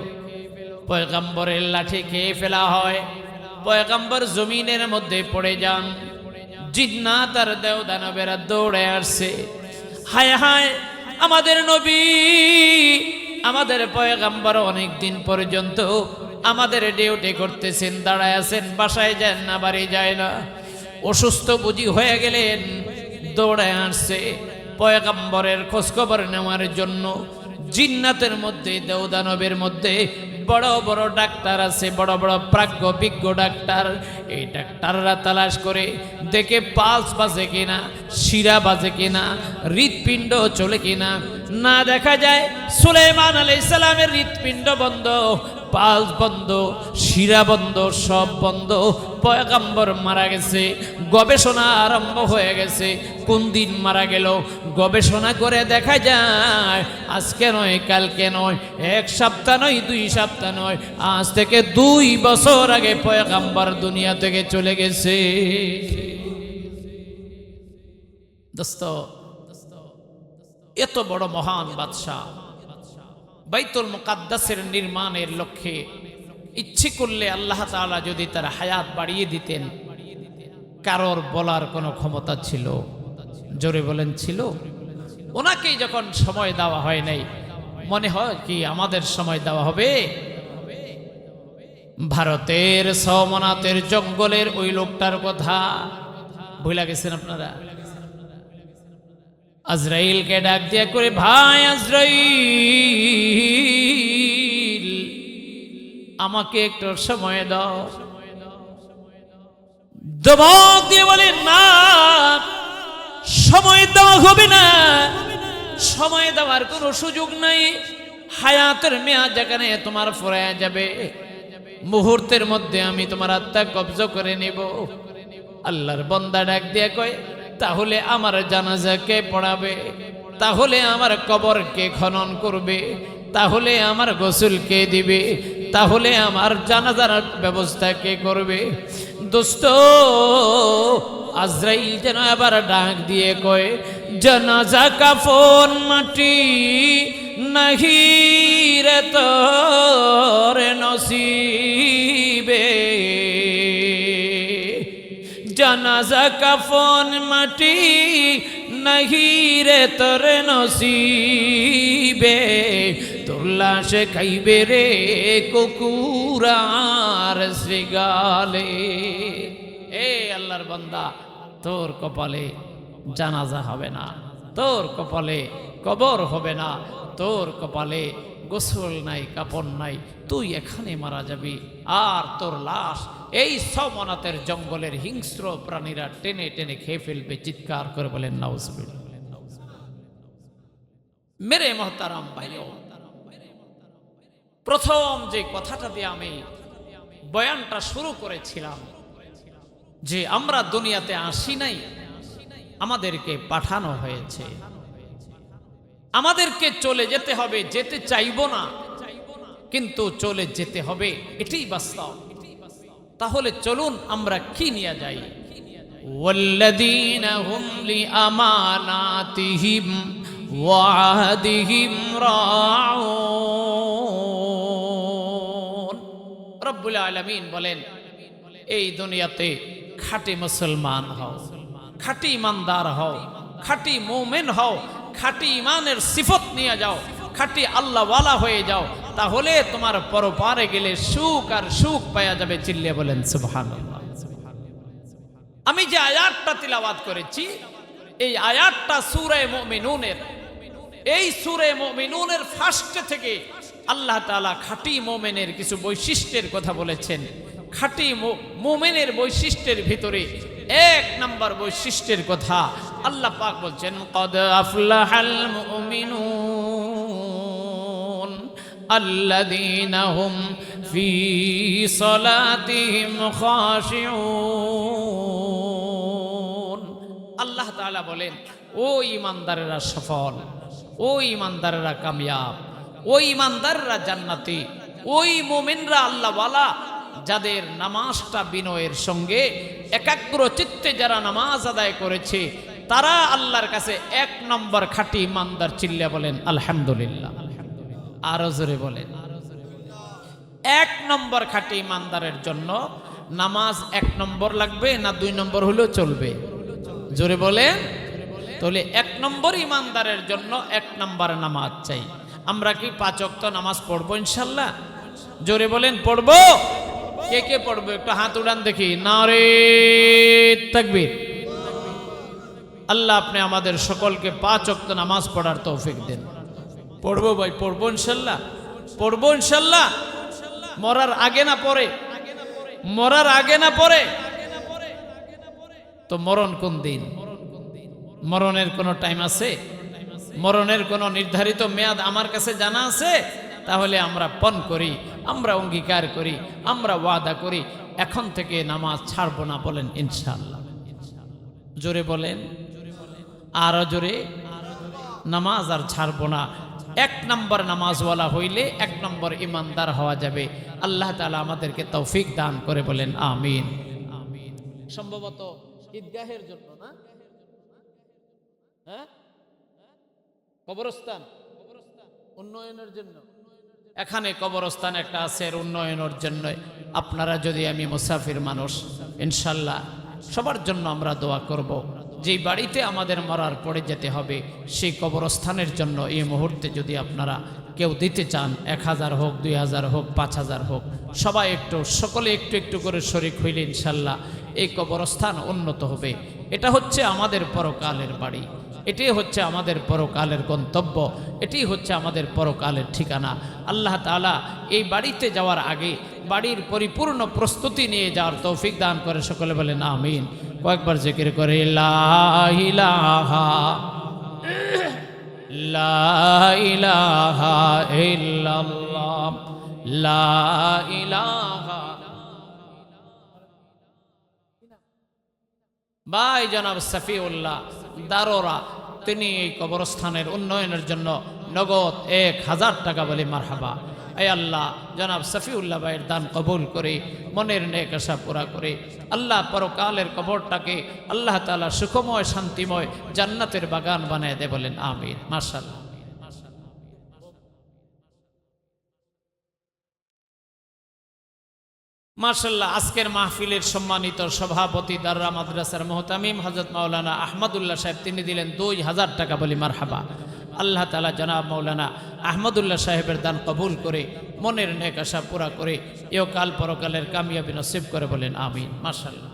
পয়গম্বরের লাঠি খেয়ে ফেলা হয়, পয়গম্বর জমিনের মধ্যে পড়ে যান। জিন্নাত আর দেওদানবেরা দৌড়ে আসছে। হায় হায়, আমাদের নবী, আমাদের পয়গম্বর অনেক দিন পর্যন্ত আমাদের ডিউটি করতেছেন, দাঁড়ায় আছেন, বাসায় যান না, বাড়ি যায় না, অসুস্থ বুঝি হয়ে গেলেন, দৌড়ে আসছে পয়গম্বরের খোঁজখবর নেওয়ার জন্য। জিন্নাতের মধ্যে, দেওদানবের মধ্যে বড় বড় ডাক্তার আছে, বড় বড় প্রাজ্ঞ বিজ্ঞ ডাক্তার। এই ডাক্তাররা তালাশ করে দেখে পালস বাজে কিনা, শিরা বাজে কিনা, হৃৎপিণ্ড চলে কিনা। না দেখা যায় সুলাইমান আলাইহিস সালামের হৃৎপিণ্ড বন্ধ, পালস বন্ধ, শিরা বন্ধ, সব বন্ধ। পয়গম্বর মারা গেছে। গবেষণা আরম্ভ হয়ে গেছে। কোন দিন মারা গেল গবেষণা করে দেখা যায় আজকে নয়, কালকে নয়, 1 সপ্তাহ নয়, 2 সপ্তাহ নয়, আজ থেকে 2 বছর আগে পয়গম্বর দুনিয়া থেকে চলে গেছে। দোস্ত, এত বড় মহান বাদশাহ বাইতুল মুকাদ্দাসের নির্মাণের লক্ষ্যে ইচ্ছে করলে আল্লাহ তাআলা যদি তার হায়াত বাড়িয়ে দিতেন, কারোর বলার কোনো ক্ষমতা ছিল? জোরে বলেন ছিল? ওনাকেই যখন সময় দেওয়া হয় নাই, মনে হয় কি আমাদের সময় দেওয়া হবে? ভারতের সওমনাথের জঙ্গলের ওই লোকটার কথা ভুলে গেছেন আপনারা? আজরাইলকে ডাক দিয়ে করে, ভাই আজরাইল, আমাকে একটু সময় দাও। ধমক দিয়ে বলেন, না, সময় দেওয়া হবে না, সময় দেওয়ার কোনো সুযোগ নাই। হায়াতের মেয়াদ যেখানে তোমার ফুরায় যাবে, মুহূর্তের মধ্যে আমি তোমার আত্মা কবজা করে নেব। আল্লাহর বান্দা ডাক দিয়ে কয়, তাহলে আমার জানাজা কে পড়াবে? তাহলে আমার কবর কে খনন করবে? তাহলে আমার গোসল কে দিবে? তাহলে আমার জানাজার ব্যবস্থা কে করবে? দোস্ত, আজরাইল যেন আবার ডাক দিয়ে কয়, জানাজা কাফন মাটি নাহি রে তোর নসিবে, জানাজা কাফন মাটি নাহি রে তোর নসিবে, তোর লাশ খাইবে রে কুকুরার শ্রীগালে। এ আল্লাহর বান্দা, তোর কপালে জানাজা হবে না, তোর কপালে কবর হবে না, তোর কপালে গোসল নাই, কাপড় নাই, তুই এখানে মারা যাবি। আর তোর লাশ এই সমনাতের জঙ্গলের হিংস্র প্রাণীরা টেনে টেনে খেয়ে ফেলবে। চিৎকার করে বলেন নাউজুবিল্লাহ। মেরে মহতারাম ভাইও, প্রথম যে কথাটা দিয়ে আমি বয়ানটা শুরু করেছিলাম, যে আমরা দুনিয়াতে আসি নাই, আমাদেরকে পাঠানো হয়েছে, আমাদেরকে চলে যেতে হবে। যেতে চাইবো না, কিন্তু চলে যেতে হবে, এটাই বাস্তব। তাহলে চলুন আমরা কি নিয়ে যাই। ওয়াল্লাযীনা হুম লিআমানাতিহিম ওয়া আহদিহিম রাউন। রব্বুল আলামিন বলেন, এই দুনিয়াতে খাঁটি মুসলমান হও, খাঁটি ইমানদার হও, খাঁটি মুমিন হও, খাঁটি ইমানের সিফত নিয়ে যাও, খাঁটি আল্লাহওয়ালা হয়ে যাও, তাহলে তোমার পরপারে গেলে সুখ আর সুখ পাওয়া যাবে। চিল্লিয়ে বলেন সুবহানাল্লাহ। আমি যে আয়াতটা তিলাওয়াত করেছি, এই আয়াতটা সূরা মুমিনুনের, এই সূরা মুমিনুনের ফার্স্ট থেকে আল্লাহ তাআলা খাঁটি মুমিনের কিছু বৈশিষ্ট্যের কথা বলেছেন। খাঁটি মুমিনের বৈশিষ্ট্যের ভিতরে এক নাম্বার বৈশিষ্ট্যের কথা আল্লাহ পাক বলছেন, কদ আফলাহাল মুমিনুন আল্লাযীনা হুম ফি সালাতিহিম খাশিউন। আল্লাহ তাআলা বলেন, ও ঈমানদারেরা সফল, ও ঈমানদারেরা কামিয়াব, ও ঈমানদাররা জান্নাতি, ওই মুমিনরা আল্লাহওয়ালা, যাদের নামাজটা বিনয়ের সঙ্গে একাগ্র চিত্তে যারা নামাজ আদায় করেছে, তারা আল্লাহর কাছে এক নম্বর খাঁটি ইমানদার। চিল্লা বলেন আলহামদুলিল্লাহ। আরো জোরে বলেন। এক নম্বর খাঁটি ইমানদারের জন্য নামাজ এক নম্বর লাগবে না 2 নম্বর হলেও চলবে? জোরে বলেন। তাহলে এক নম্বর ইমানদারের জন্য 1 নম্বর নামাজ চাই। আমরা কি 5 ওয়াক্ত নামাজ পড়বো ইনশাআল্লাহ? জোরে বলেন, পড়বো? কে কে পড়বো একটু হাত উড়ান দেখি। নারে তাকবীর। আল্লাহ আপনি আমাদের সকলকে 5 ওয়াক্ত নামাজ পড়ার তৌফিক দেন। পড়বো ভাই, পড়বো ইনশাআল্লাহ, পড়বো ইনশাআল্লাহ। মরার আগে না পরে? মরার আগে না পরে? তো মরণ কোন দিন? মরণের কোনো টাইম আছে? মরণের কোনো নির্ধারিত মেয়াদ আমার কাছে জানা আছে? তাহলে আমরা পণ করি, আমরা অঙ্গীকার করি, আমরা ওয়াদা করি, এখন থেকে নামাজ ছাড়বো না। বলেন ইনশাআল্লাহ। জোরে বলেন, আরো জোরে। নামাজ আর ছাড়বো না। 1 নম্বর নামাজওয়ালা হইলে 1 নম্বর ইমানদার হওয়া যাবে। আল্লাহ তাআলা আমাদেরকে তৌফিক দান করে। বলেন আমিন। সম্ভবত ঈদগাহের জন্য না, হ্যাঁ, কবরস্থান উন্নয়নের জন্য, এখানে কবরস্থান একটা আছে উন্নয়নের জন্য। আপনারা যদি, আমি মুসাফির মানুষ, ইনশাল্লাহ সবার জন্য আমরা দোয়া করব। যেই বাড়িতে আমাদের মরার পড়ে যেতে হবে, সেই কবরস্থানের জন্য এই মুহূর্তে যদি আপনারা কেউ দিতে চান, 1000 হোক, 2000 হোক, 5000 হোক, সবাই একটু, সকলে একটু একটু করে শরীক হইলে ইনশাল্লাহ এই কবরস্থান উন্নত হবে। এটা হচ্ছে আমাদের পরকালের বাড়ি, এটাই হচ্ছে আমাদের পরকালের গন্তব্য, এটাই হচ্ছে আমাদের পরকালের ঠিকানা। আল্লাহ তাআলা এই বাড়িতে যাওয়ার আগে বাড়ির পরিপূর্ণ প্রস্তুতি নিয়ে যাওয়ার তৌফিক দান করে। সকলে বলেন আমিন। কয়েকবার জিকির করে লা ইলাহা লা ইলাহা ইল্লাল্লাহ লা ইলাহা। ভাই জনাব সফিউল্লাহ দারোরা তিনি এই কবরস্থানের উন্নয়নের জন্য নগদ 1000 টাকা বলে মারহাবা। এই আল্লাহ জনাব সফিউল্লাহ ভাইয়ের দান কবুল করে মনের নেক আশা পুরা করে আল্লাহ পরকালের কবরটাকে আল্লাহ তাআলা সুখময় শান্তিময় জান্নাতের বাগান বানায় দে, বলেন আমিন। মাশাআল্লাহ। মাশাআল্লাহ, আজকের মাহফিলের সম্মানিত সভাপতি দাররা মাদ্রাসার মুহতামিম হযরত মাওলানা আহমদুল্লাহ সাহেব তিনি দিলেন 2000 টাকা বলি মারহাবা। আল্লাহ তাআলা জনাব মাওলানা আহমদুল্লাহ সাহেবের দান কবুল করে মনের নেক আশা পুরা করে ইহকাল পরকালের কামিয়াবি নসিব করে, বলেন আমিন। মাশাআল্লাহ।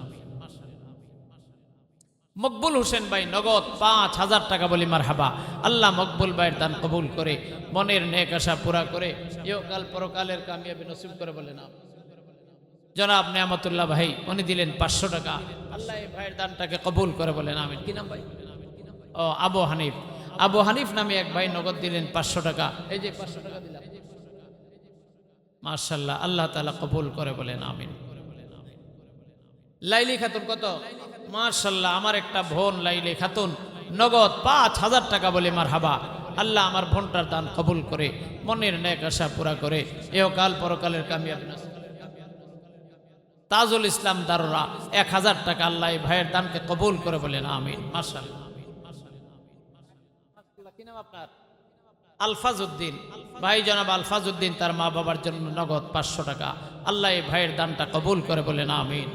মকবুল হোসেন ভাই নগদ 5000 টাকা বলি মারহাবা। আল্লাহ মকবুল ভাইয়ের দান কবুল করে মনের নেক আশা পুরা করে ইহকাল পরকালের কামিয়াবি নসিব করে, বলেন আমিন। জনাব নেয়ামতুল্লাহ ভাই উনি দিলেন 500 টাকা। আল্লাহ এই ভাইয়ের দানটাকে কবুল করে, বলেন আমিন। কি নাম ভাই? ও আবু হানিফ। আবু হানিফ নামে এক ভাই নগদ দিলেন 500 টাকা। এই যে 500 টাকা দিলাম। মাশাআল্লাহ, আল্লাহ তাআলা কবুল করে, বলেন আমিন। লাইলি খাতুন কত? মাশাআল্লাহ, আমার একটা বোন লাইলি খাতুন নগদ 5000 টাকা বলে মারহাবা। আল্লাহ আমার বোনটার দান কবুল করে মনের নেক আশা পুরা করে ইহকাল পরকালের কামিয়াবি নসিব। তাজুল ইসলাম দারোরা 1000 টাকা। আল্লাহ এই ভাইয়ের দানকে কবুল করে, বলেন আমিন। মাশাআল্লাহ। কি নাম আপনার? আলফাজউদ্দিন ভাই জনাব আলফাজউদ্দিন তার মা বাবার জন্য নগদ 500 টাকা। আল্লাহ এই ভাইয়ের দানটা কবুল করে, বলেন আমিন।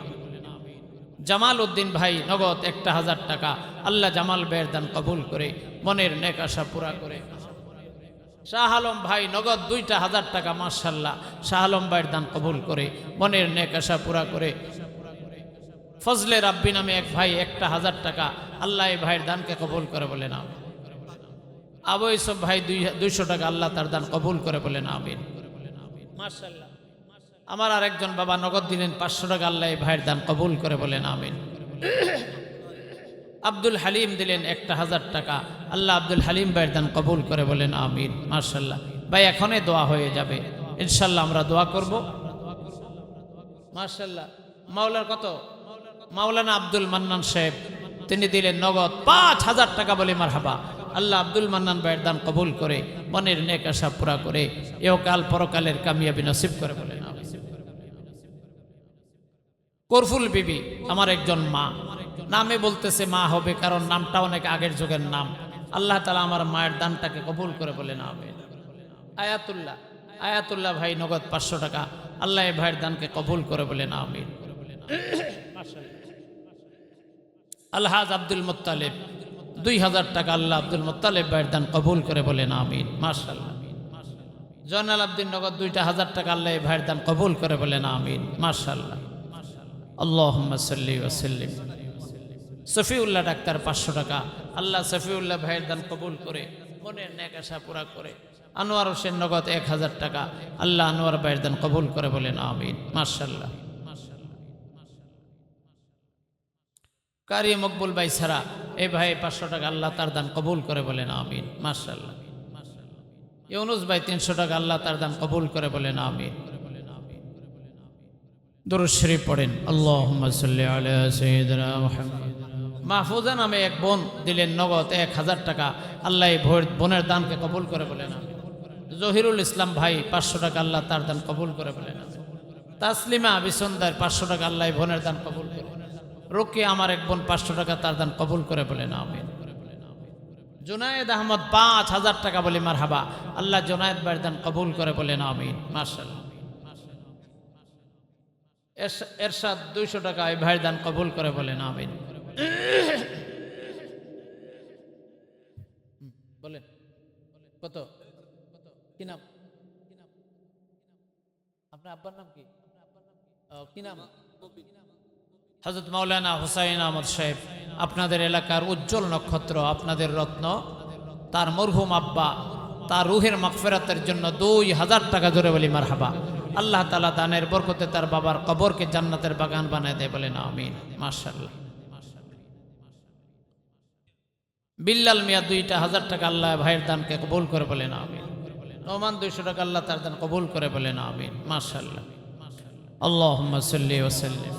জামাল উদ্দিন ভাই নগদ 1000 টাকা। আল্লাহ জামাল ভাইয়ের দান কবুল করে মনের নেক আশা পুরা করে। শাহ আলম ভাই নগদ 2000 টাকা। মাশাআল্লাহ, শাহ আলম ভাইয়ের দান কবুল করে মনের নেক আশা পুরা করে। ফজলে রাব্বি নামে এক ভাই 1000 টাকা। আল্লাহ এই ভাইয়ের দানকে কবুল করে, বলেন আমিন। আবু ইউসুফ ভাই 200 টাকা। আল্লাহ তার দান কবুল করে, বলেন আমিন। মাশাআল্লাহ। আমার আরেকজন বাবা নগদ দিলেন 500 টাকা। আল্লাহ এই ভাইয়ের দান কবুল করে, বলেন আমিন। আব্দুল হালিম দিলেন 1000 টাকা। আল্লাহ আব্দুল হালিম ভাইয়ের দান কবুল করে, বলেন আমিন। মাশাআল্লাহ। ভাই এখনই দোয়া হয়ে যাবে ইনশাআল্লাহ, আমরা দোয়া করব। মাশাআল্লাহ। মাওলার কত? মাওলানা আব্দুল মান্নান সাহেব তিনি দিলেন নগদ 5000 টাকা বলে মারহাবা। আল্লাহ আব্দুল মান্নান ভাইয়ের দান কবুল করে মনের নেক আশা পুরা করে ইহকাল পরকালের কামিয়াবি নসিব করে, বলেন আমিন। করফুল বিবি আমার একজন মা, নামে বলতেছে মা হবে কারণ নামটা অনেক আগের যুগের নাম। আল্লাহ তাআলা আমার মায়ের দানটাকে কবুল করে, বলেন আমিন। আয়াতুল্লাহ ভাই নগদ 500 টাকা। আল্লাহ এই ভাইয়ের দানকে কবুল করে, বলেন আমিন। আলহাজ আব্দুল মুত্তালিব 2000 টাকা। আল্লাহ আব্দুল মুত্তালিব ভাইয়ের দান কবুল করে, বলেন আমিন। মাশাআল্লাহ। জয়নাল আব্দিন নগদ 2000 টাকা। আল্লাহ এই ভাইয়ের দান কবুল করে, বলেন আমিন। মাশাআল্লাহ। আল্লাহুম্মা সাল্লি ওয়া সাল্লিম। সফিউল্লাহ ডাক্তার 500 টাকা। আল্লাহ সফিউল্লাহ ভাইয়ের দান কবুল করে মনের নেক আশা পুরা করে। আনোয়ার হোসেন নগদ 1000 টাকা। আল্লাহ আনোয়ার ভাইয়ের দান কবুল করে, বলেন আমিন। মাশাআল্লাহ। কারি মকবুল ভাই ছাড়া এই ভাই 500 টাকা। আল্লাহ তার দান কবুল করে, বলেন আমিন। মাশাআল্লাহ। ইউনুস ভাই 300 টাকা। আল্লাহ তার দান কবুল করে, বলেন আমিন। দুরূদ শরীফ পড়েন। আল্লাহুম্মা সাল্লি আলা সাইয়্যিদিনা মুহাম্মদ। মাহফুজা নামে এক বোন দিলেন নগদ 1000 টাকা। আল্লাহ এই বোনের দানকে কবুল করে, বলেন আমিন। জহিরুল ইসলাম ভাই 500 টাকা। আল্লাহ তার দান কবুল করে, বলেন আমিন। তাসলিমা বিসন্দার 500 টাকা। আল্লাহ এই বোনের দান কবুল করে। রোকে আমার এক বোন 500 টাকা, তার দান কবুল করে, বলেন আমিন। জুনায়েদ আহমদ 5000 টাকা বলে মারহাবা। আল্লাহ জুনায়েদ ভাইয়ের দান কবুল করে, বলেন আমিন। মাশাআল্লাহ। এরশাদ 200 টাকা। এই ভাইয়ের দান কবুল করে, বলেন আমিন। বলেন কত? কি নাম আপনার? আব্বার নাম কি? কি নাম? হযরত মাওলানা হুসাইন আহমদ সাহেব, আপনাদের এলাকার উজ্জ্বল নক্ষত্র, আপনাদের রত্ন, তার মরহুম আব্বা, তার রুহের মাগফিরাতের জন্য 2000 টাকা জোরে বলি মারহাবা। আল্লাহ তাআলা দানের বরকতে তার বাবার কবরকে জান্নাতের বাগান বানায় দেয়, বলেন আমিন। মাশাআল্লাহ। বিল্লাল মিয়া 2000 টাকা, আল্লাহ ভাইয়ের দানকে কবুল করে, বলেন আমিন। নোমান 200 টাকা, আল্লাহ তার দান কবুল করে, বলেন আমিন। মাশাআল্লাহ। আল্লাহুম্মা সাল্লি ওয়া সাল্লিম